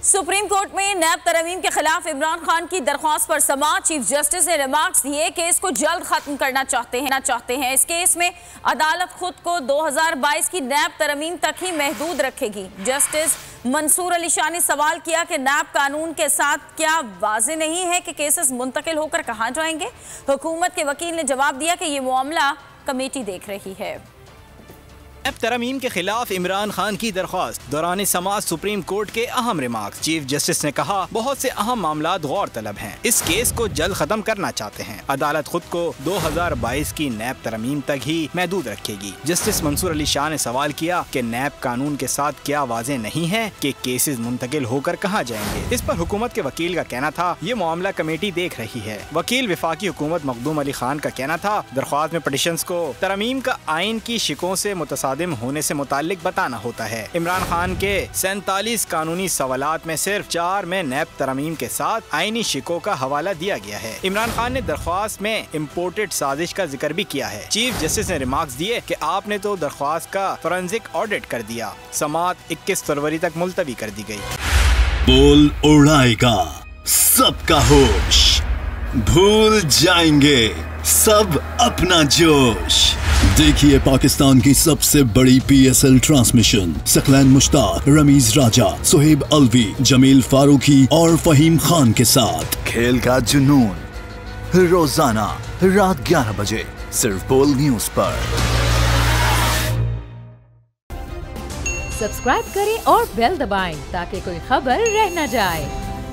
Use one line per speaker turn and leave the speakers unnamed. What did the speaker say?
Supreme court में नैब तरमीम के खिलाफ इमरान खान की दरख्वास्त पर समाअत चीफ जस्टिस ने रिमार्क्स दिए। केस को जल्द खत्म करना चाहते हैं। इस केस में अदालत खुद को 2022 की नैब तरमीम तक ही महदूद रखेगी। जस्टिस मंसूर अली शाह ने सवाल किया कि नैब कानून के साथ क्या वाज़ेह नहीं है कि केसेस मुंतकिल होकर कहाँ जाएंगे। हुकूमत के वकील ने जवाब दिया कि ये मामला कमेटी देख रही है।
नैब तरमीम के खिलाफ इमरान खान की दरख्वास्त दौरान समाअत सुप्रीम कोर्ट के अहम रिमार्क्स। चीफ जस्टिस ने कहा, बहुत से अहम मामला गौर तलब हैं। इस केस को जल्द खत्म करना चाहते हैं। अदालत खुद को 2022 की नैब तरमीम तक ही महदूद रखेगी। जस्टिस मंसूर अली शाह ने सवाल किया कि नैब कानून के साथ क्या वाज़ेह नहीं है कि केसेस मुंतकिल होकर कहाँ जाएंगे। इस पर हुकूमत के वकील का कहना था, ये मामला कमेटी देख रही है। वकील वफाकी हुकूमत मखदूम अली खान का कहना था, दरख्वास्त में पटिशंस को तरमीम का आइन की शिकों से मुतसादिम होने से मुताल्लिक बताना होता है। इमरान खान के 47 कानूनी सवालात में सिर्फ 4 में नैब तरमीम के साथ आईनी शिकों का हवाला दिया गया है। इमरान खान ने दरख्वास्त में इम्पोर्टेड साजिश का जिक्र भी किया है। चीफ जस्टिस ने रिमार्क्स दिए कि आपने तो दरख्वास्त का फोरेंसिक ऑडिट कर दिया। समाअत 21 फरवरी तक मुलतवी कर दी गई।
बोल उड़ाएगा सबका होश, भूल जाएंगे सब अपना जोश। देखिए पाकिस्तान की सबसे बड़ी PSL ट्रांसमिशन सकलैन मुश्ताक, रमीज राजा, सुहेब अलवी, जमील फारूकी और फहीम खान के साथ खेल का जुनून रोजाना रात 11 बजे सिर्फ बोल न्यूज पर।
सब्सक्राइब करें और बेल दबाएं ताकि कोई खबर रह न जाए।